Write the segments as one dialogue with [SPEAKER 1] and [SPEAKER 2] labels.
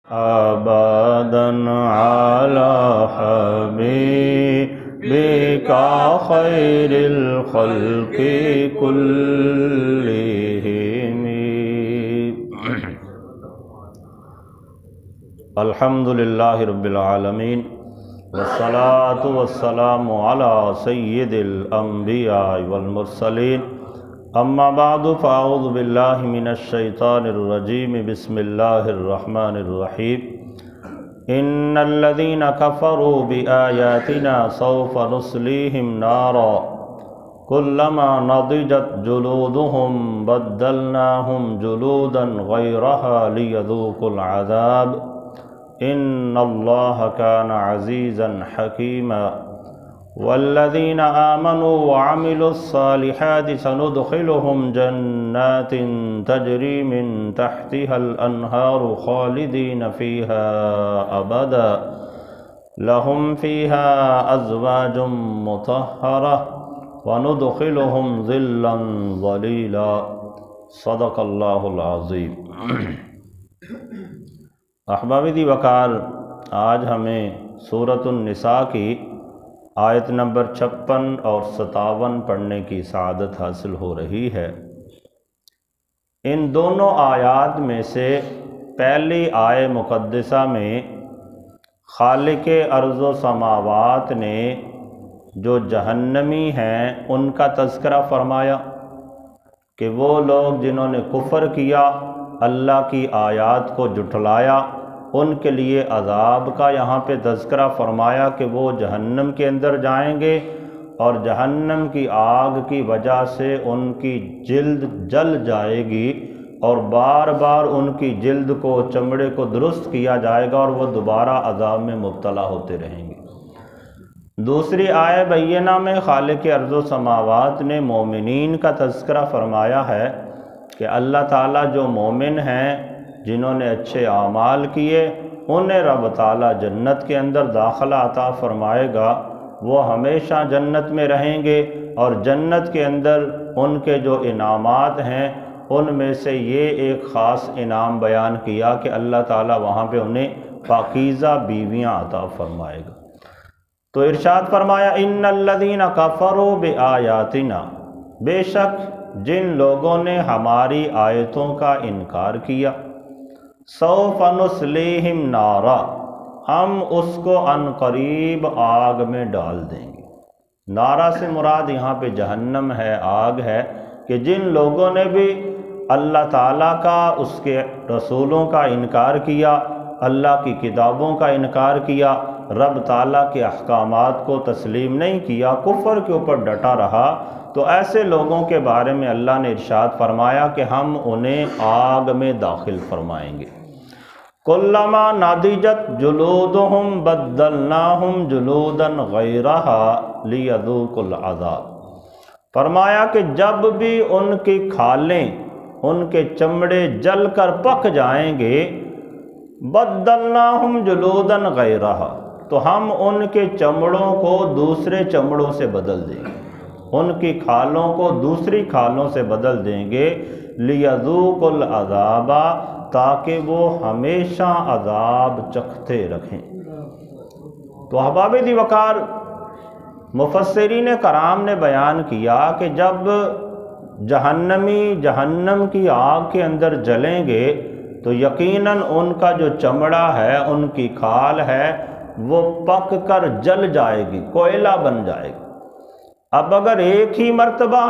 [SPEAKER 1] أبدا على حبيبك خير الخلق كلهم. الحمد لله رب العالمين والصلاة والسلام على سيد الأنبياء والمرسلين. اما بعد فاعوذ باللہ من الشیطان الرجیم. بسم اللہ الرحمن الرحیم. ان الذین کفروا بآیاتنا سوف نصلیہم نارا کلما نضجت جلودہم بدلناہم جلودا غیرہا لیذوقوا العذاب ان اللہ کان عزیزا حکیما. والذین آمنوا وعملوا الصالحات سندخلهم جنات تجری من تحتها الانہار خالدین فیها ابدا لهم فیها ازواج مطہرہ وندخلهم ظلا ظلیلا. صدق اللہ العظیم. احباب دی وقار، آج ہمیں سورۃ النساء کی آیت نمبر 56 اور 57 پڑھنے کی سعادت حاصل ہو رہی ہے. ان دونوں آیات میں سے پہلی آیت مقدسہ میں خالق ارض و سماوات نے جو جہنمی ہیں ان کا تذکرہ فرمایا کہ وہ لوگ جنہوں نے کفر کیا، اللہ کی آیات کو جھٹلایا، ان کے لیے عذاب کا یہاں پہ تذکرہ فرمایا کہ وہ جہنم کے اندر جائیں گے اور جہنم کی آگ کی وجہ سے ان کی جلد جل جائے گی اور بار بار ان کی جلد کو، چمڑے کو درست کیا جائے گا اور وہ دوبارہ عذاب میں مبتلا ہوتے رہیں گے. دوسری آیت بینہ میں خالق ارض و سماوات نے مومنین کا تذکرہ فرمایا ہے کہ اللہ تعالیٰ جو مومن ہیں، جنہوں نے اچھے اعمال کیے، انہیں رب تعالیٰ جنت کے اندر داخلہ عطا فرمائے گا. وہ ہمیشہ جنت میں رہیں گے اور جنت کے اندر ان کے جو انعامات ہیں ان میں سے یہ ایک خاص انعام بیان کیا کہ اللہ تعالیٰ وہاں پہ انہیں پاکیزہ بیویاں عطا فرمائے گا. تو ارشاد فرمایا ان الذین کفروا بآیاتنا، بے شک جن لوگوں نے ہماری آیتوں کا انکار کیا، سوف نصلیہم نارا، ہم اس کو عن قریب آگ میں ڈال دیں گے. نارا سے مراد یہاں پہ جہنم ہے، آگ ہے کہ جن لوگوں نے بھی اللہ تعالیٰ کا، اس کے رسولوں کا انکار کیا، اللہ کی کتابوں کا انکار کیا، رب تعالیٰ کے احکامات کو تسلیم نہیں کیا، کفر کے اوپر ڈٹا رہا، تو ایسے لوگوں کے بارے میں اللہ نے ارشاد فرمایا کہ ہم انہیں آگ میں داخل فرمائیں گے. کلما نضجت جلودہم بدلناہم جلودا غیرہا لیذوقوا العذاب. فرمایا کہ جب بھی ان کی کھالیں، ان کے چمڑے جل کر پک جائیں گے، بدلناہم جلودا غیرہا، تو ہم ان کے چمڑوں کو دوسرے چمڑوں سے بدل دیں گے، ان کی کھالوں کو دوسری کھالوں سے بدل دیں گے. لیذوقوا العذاب، تاکہ وہ ہمیشہ عذاب چکھتے رکھیں. تو احباب دی وقار، مفسرین کرام نے بیان کیا کہ جب جہنمی جہنم کی آگ کے اندر جلیں گے تو یقیناً ان کا جو چمڑا ہے، ان کی کھال ہے، وہ پک کر جل جائے گی، کوئلہ بن جائے گی. اب اگر ایک ہی مرتبہ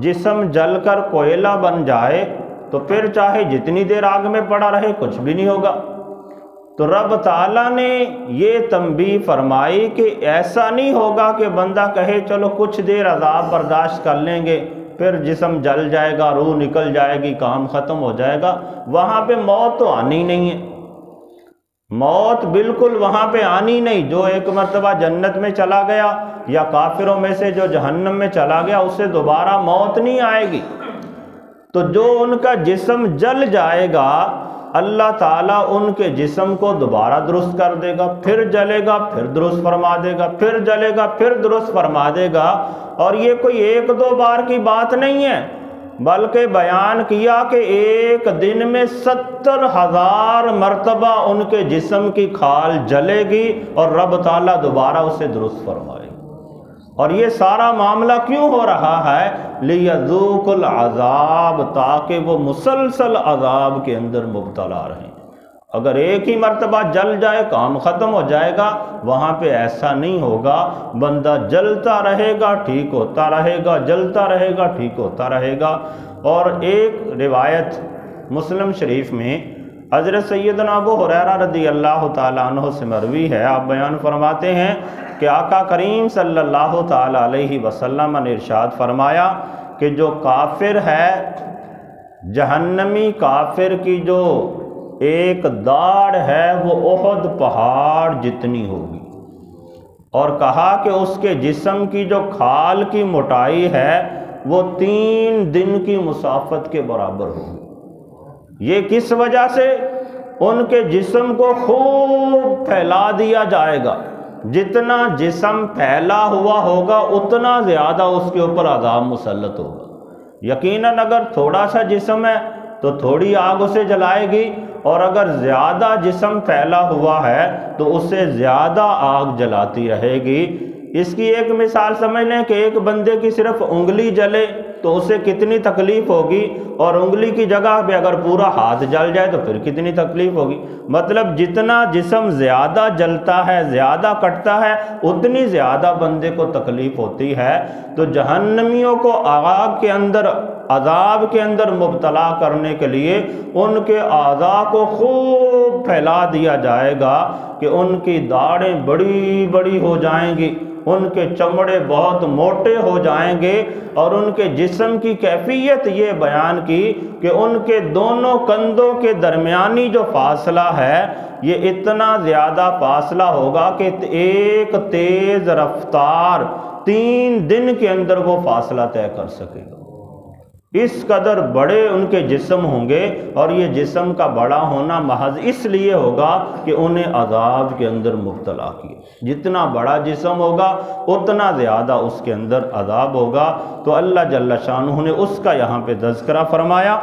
[SPEAKER 1] جسم جل کر کوئلہ بن جائے تو پھر چاہے جتنی دیر آگ میں پڑا رہے کچھ بھی نہیں ہوگا. تو رب تعالیٰ نے یہ تنبیہ فرمائی کہ ایسا نہیں ہوگا کہ بندہ کہے چلو کچھ دیر عذاب برداشت کر لیں گے، پھر جسم جل جائے گا، روح نکل جائے گی، کام ختم ہو جائے گا. وہاں پہ موت تو آنی نہیں ہے، موت بالکل وہاں پہ آنی نہیں. جو ایک مرتبہ جنت میں چلا گیا یا کافروں میں سے جو جہنم میں چلا گیا، اس سے دوبارہ موت نہیں آئے گی. تو جو ان کا جسم جل جائے گا، اللہ تعالیٰ ان کے جسم کو دوبارہ درست کر دے گا، پھر جلے گا، پھر درست فرما دے گا، پھر جلے گا، پھر درست فرما دے گا. اور یہ کوئی ایک دو بار کی بات نہیں ہے، بلکہ بیان کیا کہ ایک دن میں 70,000 مرتبہ ان کے جسم کی کھال جلے گی اور رب تعالیٰ دوبارہ اسے درست فرمائے گا۔ اور یہ سارا معاملہ کیوں ہو رہا ہے؟ لِيَذُوقُوا الْعَذَابَ، تاکہ وہ مسلسل عذاب کے اندر مبتلا رہیں۔ اگر ایک ہی مرتبہ جل جائے کام ختم ہو جائے گا، وہاں پہ ایسا نہیں ہوگا، بندہ جلتا رہے گا ٹھیک ہوتا رہے گا، جلتا رہے گا ٹھیک ہوتا رہے گا۔ اور ایک روایت مسلم شریف میں حضرت سیدنا ابو ہریرہ رضی اللہ تعالیٰ عنہ سے مروی ہے، آپ بیان فرماتے ہیں کہ آقا کریم صلی اللہ تعالیٰ علیہ وسلم نے ارشاد فرمایا کہ جو کافر ہے، جہنمی کافر کی جو ایک داڑھ ہے وہ احد پہاڑ جتنی ہوگی، اور کہا کہ اس کے جسم کی جو کھال کی موٹائی ہے وہ 3 دن کی مسافت کے برابر ہوگی۔ یہ کس وجہ سے؟ ان کے جسم کو خوب پھیلا دیا جائے گا، جتنا جسم پھیلا ہوا ہوگا اتنا زیادہ اس کے اوپر عذاب مسلط ہوگا۔ یقیناً اگر تھوڑا سا جسم ہے تو تھوڑی آگ اسے جلائے گی، اور اگر زیادہ جسم پھیلا ہوا ہے تو اسے زیادہ آگ جلاتی رہے گی۔ اس کی ایک مثال سمجھ لیں کہ ایک بندے کی صرف انگلی جلے تو اسے کتنی تکلیف ہوگی، اور انگلی کی جگہ پہ اگر پورا ہاتھ جل جائے تو پھر کتنی تکلیف ہوگی۔ مطلب جتنا جسم زیادہ جلتا ہے، زیادہ کٹتا ہے، اتنی زیادہ بندے کو تکلیف ہوتی ہے۔ تو جہنمیوں کو آگ کے اندر، عذاب کے اندر مبتلا کرنے کے لیے ان کے اعضاء کو خوب پھیلا دیا جائے گا کہ ان کی داڑھیں بڑی بڑی ہو جائیں گی، ان کے چمڑے بہت موٹے ہو جائیں گے، اور ان کے جسم کی کیفیت یہ بیان کی کہ ان کے دونوں کندھوں کے درمیانی جو فاصلہ ہے یہ اتنا زیادہ فاصلہ ہوگا کہ ایک تیز رفتار 3 دن کے اندر وہ فاصلہ طے کر سکے گا۔ اس قدر بڑے ان کے جسم ہوں گے، اور یہ جسم کا بڑا ہونا محض اس لیے ہوگا کہ انہیں عذاب کے اندر مبتلا کیے۔ جتنا بڑا جسم ہوگا اتنا زیادہ اس کے اندر عذاب ہوگا۔ تو اللہ جل شانہ نے اس کا یہاں پہ تذکرہ فرمایا،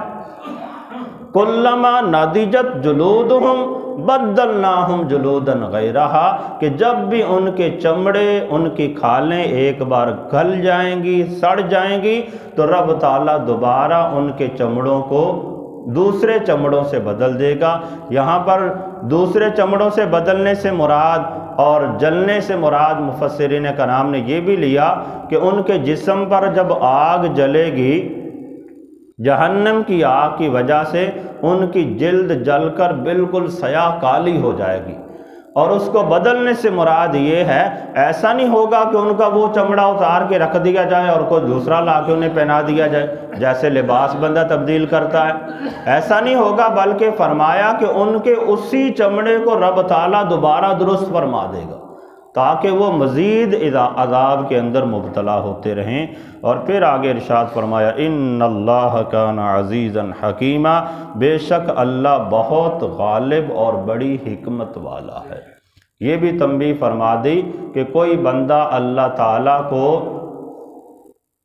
[SPEAKER 1] کلما نضجت جلودہم بدلناہم جلودا غیرہا، کہ جب بھی ان کے چمڑے، ان کی کھالیں ایک بار گل جائیں گی، سڑ جائیں گی، تو رب تعالیٰ دوبارہ ان کے چمڑوں کو دوسرے چمڑوں سے بدل دے گا۔ یہاں پر دوسرے چمڑوں سے بدلنے سے مراد اور جلنے سے مراد مفسرین کرام نے یہ بھی لیا کہ ان کے جسم پر جب آگ جلے گی، جہنم کی آگ کی وجہ سے ان کی جلد جل کر بالکل سیاہ کالی ہو جائے گی، اور اس کو بدلنے سے مراد یہ ہے، ایسا نہیں ہوگا کہ ان کا وہ چمڑا اتار کے رکھ دیا جائے اور کوئی دوسرا لا کے انہیں پہنا دیا جائے، جیسے لباس بندہ تبدیل کرتا ہے، ایسا نہیں ہوگا، بلکہ فرمایا کہ ان کے اسی چمڑے کو رب تعالیٰ دوبارہ درست فرما دے گا تاکہ وہ مزید عذاب کے اندر مبتلا ہوتے رہیں۔ اور پھر آگے ارشاد فرمایا، ان اللہ کان عزیزا حکیما، بے شک اللہ بہت غالب اور بڑی حکمت والا ہے۔ یہ بھی تنبیہ فرما دی کہ کوئی بندہ اللہ تعالیٰ کو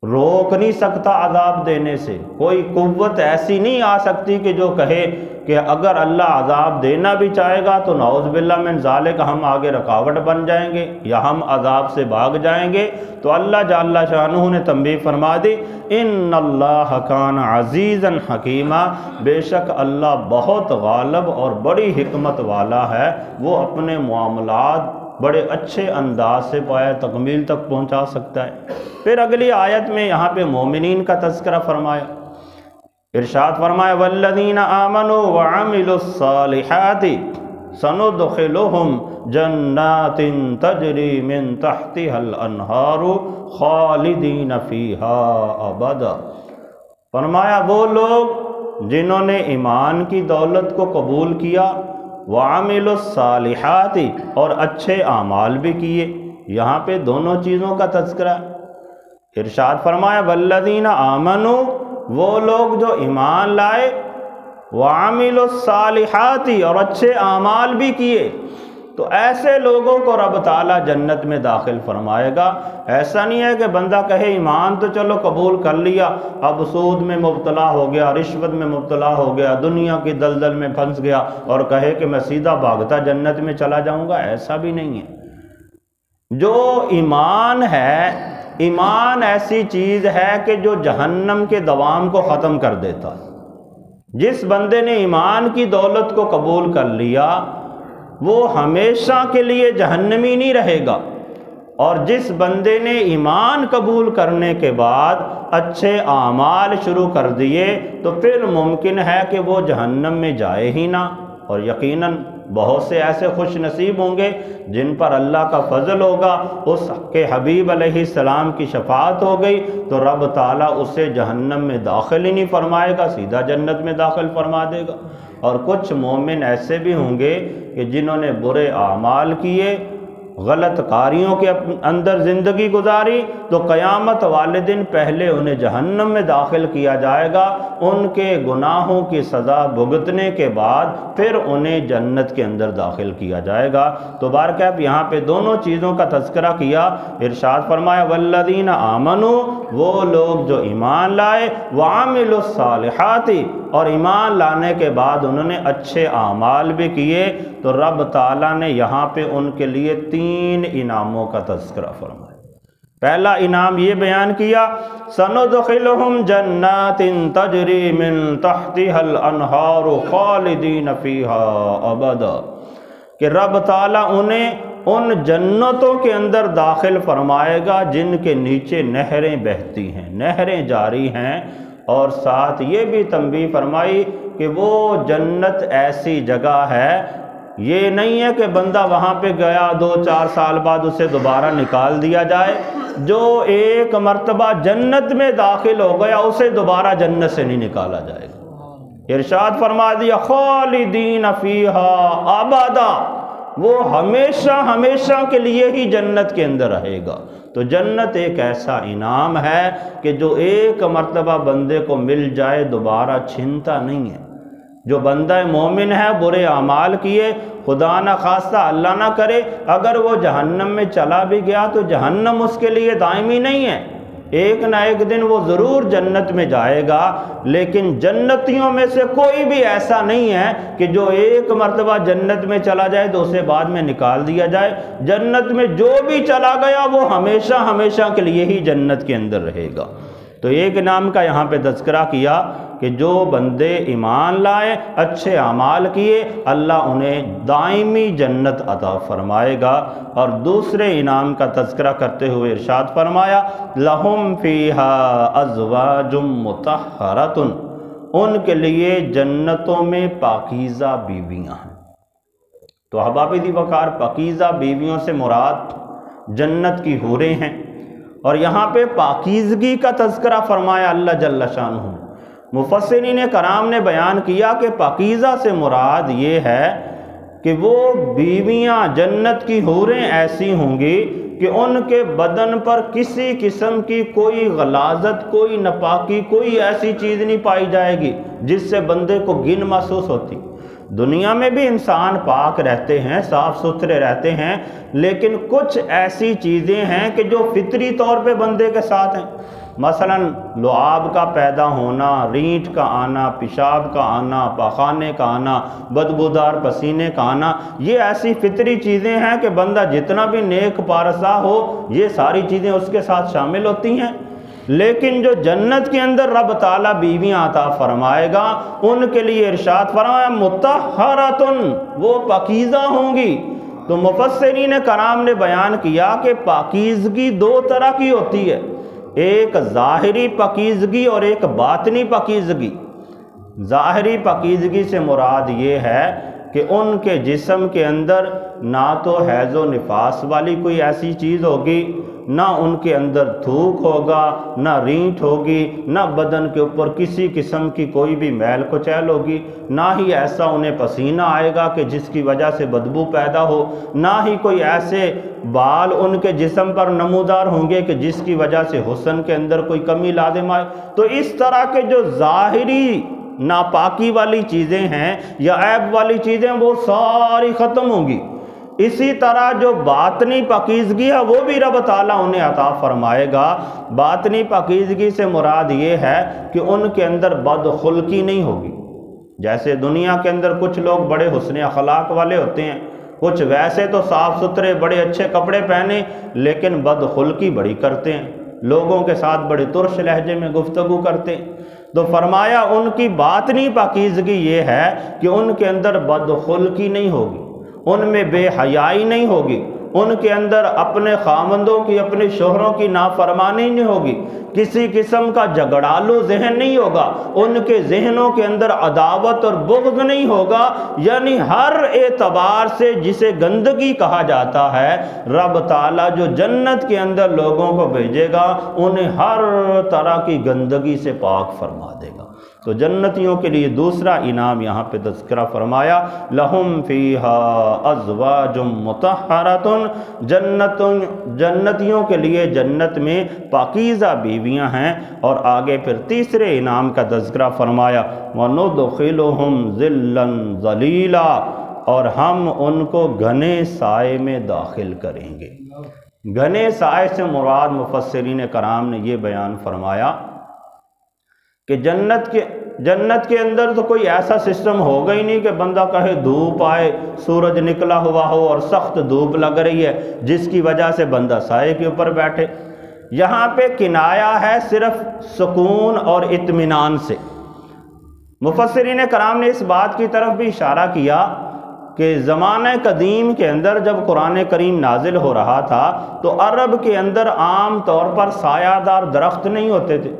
[SPEAKER 1] روک نہیں سکتا عذاب دینے سے، کوئی قوت ایسی نہیں آ سکتی کہ جو کہے کہ اگر اللہ عذاب دینا بھی چاہے گا تو نعوذ باللہ من ذالک ہم آگے رکاوٹ بن جائیں گے یا ہم عذاب سے بھاگ جائیں گے۔ تو اللہ جل شانہ نے تنبیہ فرما دی، ان اللہ کان عزیزا حکیما، بے شک اللہ بہت غالب اور بڑی حکمت والا ہے، وہ اپنے معاملات بڑے اچھے انداز سے پایہ تکمیل تک پہنچا سکتا ہے۔ پھر اگلی آیت میں یہاں پہ مومنین کا تذکرہ فرمایا، ارشاد فرمایا، والذین آمنوا وعملوا الصالحات سندخلہم جنات تجری من تحتها الانہار خالدین فیہا ابدا۔ فرمایا وہ لوگ جنہوں نے ایمان کی دولت کو قبول کیا، وعملوا الصالحات اور اچھے اعمال بھی کیے، یہاں پہ دونوں چیزوں کا تذکرہ۔ ارشاد فرمایا، والذین آمنوا، وہ لوگ جو ایمان لائے، وعملوا الصالحات اور اچھے اعمال بھی کیے، تو ایسے لوگوں کو رب تعالیٰ جنت میں داخل فرمائے گا۔ ایسا نہیں ہے کہ بندہ کہے ایمان تو چلو قبول کر لیا، اب سود میں مبتلا ہو گیا، رشوت میں مبتلا ہو گیا، دنیا کی دلدل میں پھنس گیا اور کہے کہ میں سیدھا بھاگتا جنت میں چلا جاؤں گا، ایسا بھی نہیں ہے۔ جو ایمان ہے، ایمان ایسی چیز ہے کہ جو جہنم کے دوام کو ختم کر دیتا۔ جس بندے نے ایمان کی دولت کو قبول کر لیا وہ ہمیشہ کے لیے جہنمی نہیں رہے گا، اور جس بندے نے ایمان قبول کرنے کے بعد اچھے اعمال شروع کر دیے تو پھر ممکن ہے کہ وہ جہنم میں جائے ہی نہ۔ اور یقیناً بہت سے ایسے خوش نصیب ہوں گے جن پر اللہ کا فضل ہوگا، اس کے حبیب علیہ السلام کی شفاعت ہو گئی تو رب تعالیٰ اسے جہنم میں داخل ہی نہیں فرمائے گا، سیدھا جنت میں داخل فرما دے گا۔ اور کچھ مومن ایسے بھی ہوں گے کہ جنہوں نے برے اعمال کیے، غلط کاریوں کے اندر زندگی گزاری، تو قیامت والے دن پہلے انہیں جہنم میں داخل کیا جائے گا، ان کے گناہوں کی سزا بھگتنے کے بعد پھر انہیں جنت کے اندر داخل کیا جائے گا۔ تو بارکیف یہاں پہ دونوں چیزوں کا تذکرہ کیا، ارشاد فرمایا والذین آمنوا، وہ لوگ جو ایمان لائے، وعملوا الصالحات، اور ایمان لانے کے بعد انہوں نے اچھے اعمال بھی کیے، تو رب تعالیٰ نے یہاں پہ ان کے لیے 3 انعاموں کا تذکرہ فرمایا۔ پہلا انعام یہ بیان کیا، سندخلہم جنات تجری من تحتها الانہار خالدین فیہا ابدا، کہ رب تعالیٰ انہیں ان جنتوں کے اندر داخل فرمائے گا جن کے نیچے نہریں بہتی ہیں، نہریں جاری ہیں۔ اور ساتھ یہ بھی تنبیہ فرمائی کہ وہ جنت ایسی جگہ ہے، یہ نہیں ہے کہ بندہ وہاں پہ گیا 2-4 سال بعد اسے دوبارہ نکال دیا جائے، جو ایک مرتبہ جنت میں داخل ہو گیا اسے دوبارہ جنت سے نہیں نکالا جائے گا۔ ارشاد فرما دیا خالدین فیہا ابدا، وہ ہمیشہ ہمیشہ کے لیے ہی جنت کے اندر رہے گا۔ تو جنت ایک ایسا انعام ہے کہ جو ایک مرتبہ بندے کو مل جائے دوبارہ چھنتا نہیں ہے۔ جو بندہ مومن ہے، برے اعمال کیے، خدا نہ خواستہ اللہ نہ کرے اگر وہ جہنم میں چلا بھی گیا تو جہنم اس کے لیے دائمی نہیں ہے، ایک نہ ایک دن وہ ضرور جنت میں جائے گا۔ لیکن جنتیوں میں سے کوئی بھی ایسا نہیں ہے کہ جو ایک مرتبہ جنت میں چلا جائے تو اسے بعد میں نکال دیا جائے۔ جنت میں جو بھی چلا گیا وہ ہمیشہ ہمیشہ کے لیے ہی جنت کے اندر رہے گا۔ تو ایک نام کا یہاں پہ تذکرہ کیا کہ جو بندے ایمان لائے، اچھے اعمال کیے، اللہ انہیں دائمی جنت عطا فرمائے گا۔ اور دوسرے انعام کا تذکرہ کرتے ہوئے ارشاد فرمایا لہم فیہا ازواج مطہرۃ، ان کے لیے جنتوں میں پاکیزہ بیویاں ہیں۔ تو احباب دی وقار، پاکیزہ بیویوں سے مراد جنت کی حوریں ہیں، اور یہاں پہ پاکیزگی کا تذکرہ فرمایا اللہ جل شانہ۔ مفسرین کرام نے بیان کیا کہ پاکیزہ سے مراد یہ ہے کہ وہ بیویاں جنت کی حوریں ایسی ہوں گی کہ ان کے بدن پر کسی قسم کی کوئی غلاظت، کوئی ناپاکی، کوئی ایسی چیز نہیں پائی جائے گی جس سے بندے کو گھن محسوس ہوتی۔ دنیا میں بھی انسان پاک رہتے ہیں، صاف ستھرے رہتے ہیں، لیکن کچھ ایسی چیزیں ہیں کہ جو فطری طور پہ بندے کے ساتھ ہیں۔ مثلا لعاب کا پیدا ہونا، رینٹ کا آنا، پیشاب کا آنا، پاخانے کا آنا، بدبودار پسینے کا آنا، یہ ایسی فطری چیزیں ہیں کہ بندہ جتنا بھی نیک پارسا ہو یہ ساری چیزیں اس کے ساتھ شامل ہوتی ہیں۔ لیکن جو جنت کے اندر رب تعالیٰ بیویاں عطا فرمائے گا ان کے لیے ارشاد فرمایا مطہرۃ، وہ پاکیزہ ہوں گی۔ تو مفسرین کرام نے بیان کیا کہ پاکیزگی 2 طرح کی ہوتی ہے، ایک ظاہری پاکیزگی اور ایک باطنی پاکیزگی۔ ظاہری پاکیزگی سے مراد یہ ہے کہ ان کے جسم کے اندر نہ تو حیض و نفاس والی کوئی ایسی چیز ہوگی، نہ ان کے اندر تھوک ہوگا، نہ رینٹ ہوگی، نہ بدن کے اوپر کسی قسم کی کوئی بھی میل کچیل ہوگی، نہ ہی ایسا انہیں پسینہ آئے گا کہ جس کی وجہ سے بدبو پیدا ہو، نہ ہی کوئی ایسے بال ان کے جسم پر نمودار ہوں گے کہ جس کی وجہ سے حسن کے اندر کوئی کمی لازم آئے۔ تو اس طرح کے جو ظاہری ناپاکی والی چیزیں ہیں یا عیب والی چیزیں وہ ساری ختم ہوں گی، اسی طرح جو باطنی پاکیزگی ہے وہ بھی رب تعالیٰ انہیں عطا فرمائے گا۔ باطنی پاکیزگی سے مراد یہ ہے کہ ان کے اندر بدخلقی نہیں ہوگی۔ جیسے دنیا کے اندر کچھ لوگ بڑے حسن اخلاق والے ہوتے ہیں، کچھ ویسے تو صاف ستھرے بڑے اچھے کپڑے پہنے لیکن بدخلقی بڑی کرتے ہیں، لوگوں کے ساتھ بڑے ترش لہجے میں گفتگو کرتے ہیں۔ تو فرمایا ان کی باطنی پاکیزگی یہ ہے کہ ان کے اندر بدخلقی نہیں ہوگی، ان میں بے حیائی نہیں ہوگی، ان کے اندر اپنے خامندوں کی اپنے شوہروں کی نافرمانی نہیں ہوگی، کسی قسم کا جھگڑالو ذہن نہیں ہوگا، ان کے ذہنوں کے اندر عداوت اور بغض نہیں ہوگا۔ یعنی ہر اعتبار سے جسے گندگی کہا جاتا ہے، رب تعالیٰ جو جنت کے اندر لوگوں کو بھیجے گا انہیں ہر طرح کی گندگی سے پاک فرما دے گا۔ تو جنتیوں کے لیے دوسرا انعام یہاں پہ تذکرہ فرمایا، لہم فیہا ازواج مطہرۃ، جنتیوں کے لیے جنت میں پاکیزہ بیویاں ہیں۔ اور آگے پھر تیسرے انعام کا تذکرہ فرمایا، وَنُدْخِلُهُمْ ظِلًّا ظَلِيلًا، اور ہم ان کو گھنے سائے میں داخل کریں گے۔ گھنے سائے سے مراد مفسرین کرام نے یہ بیان فرمایا کہ جنت کے اندر تو کوئی ایسا سسٹم ہوگا ہی نہیں کہ بندہ کہے دھوپ آئے، سورج نکلا ہوا ہو اور سخت دھوپ لگ رہی ہے جس کی وجہ سے بندہ سائے کے اوپر بیٹھے۔ یہاں پہ کنایا ہے صرف سکون اور اطمینان سے۔ مفسرین کرام نے اس بات کی طرف بھی اشارہ کیا کہ زمانہ قدیم کے اندر جب قرآن کریم نازل ہو رہا تھا تو عرب کے اندر عام طور پر سایہ دار درخت نہیں ہوتے تھے،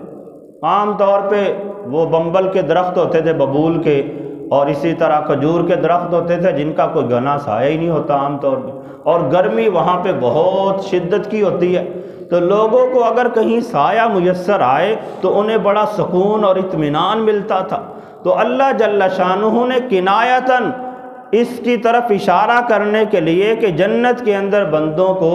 [SPEAKER 1] عام طور پہ وہ بمبل کے درخت ہوتے تھے، ببول کے، اور اسی طرح کھجور کے درخت ہوتے تھے جن کا کوئی گھنا سایہ ہی نہیں ہوتا عام طور پہ، اور گرمی وہاں پہ بہت شدت کی ہوتی ہے۔ تو لوگوں کو اگر کہیں سایہ میسر آئے تو انہیں بڑا سکون اور اطمینان ملتا تھا۔ تو اللہ جل شانہ نے کنایتاً اس کی طرف اشارہ کرنے کے لیے کہ جنت کے اندر بندوں کو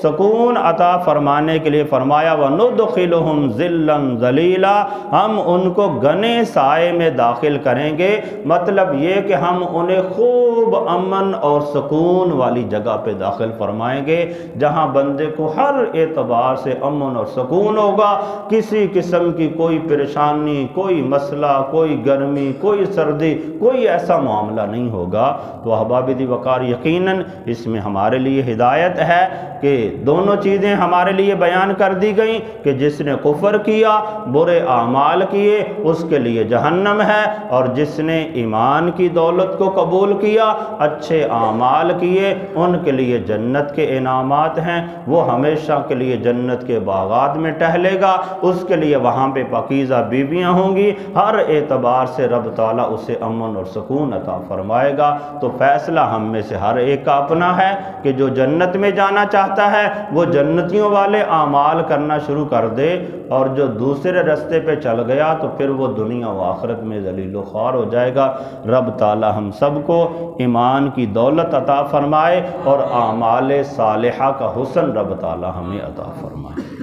[SPEAKER 1] سکون عطا فرمانے کے لیے فرمایا، وَنُدْخِلُهُمْ ظِلًّا ظَلِيلًا، ہم ان کو گھنے سائے میں داخل کریں گے۔ مطلب یہ کہ ہم انہیں خوب امن اور سکون والی جگہ پہ داخل فرمائیں گے جہاں بندے کو ہر اعتبار سے امن اور سکون ہوگا، کسی قسم کی کوئی پریشانی، کوئی مسئلہ، کوئی گرمی، کوئی سردی، کوئی ایسا معاملہ نہیں ہوگا۔ تو احباب دی وقار یقیناً اس میں ہمارے لیے ہدایت ہے کہ دونوں چیزیں ہمارے لیے بیان کر دی گئیں کہ جس نے کفر کیا، برے اعمال کیے، اس کے لیے جہنم ہے، اور جس نے ایمان کی دولت کو قبول کیا، اچھے اعمال کیے، ان کے لیے جنت کے انعامات ہیں، وہ ہمیشہ کے لیے جنت کے باغات میں ٹہلے گا، اس کے لیے وہاں پہ پاکیزہ بیویاں ہوں گی، ہر اعتبار سے رب تعالیٰ اسے امن اور سکون عطا فرمائے گا۔ تو فیصلہ ہم میں سے ہر ایک کا اپنا ہے کہ جو جنت میں جانا چاہتا ہے وہ جنتیوں والے اعمال کرنا شروع کر دے، اور جو دوسرے رستے پہ چل گیا تو پھر وہ دنیا و آخرت میں ذلیل و خوار ہو جائے گا۔ رب تعالی ہم سب کو ایمان کی دولت عطا فرمائے اور اعمال صالحہ کا حسن رب تعالی ہمیں عطا فرمائے۔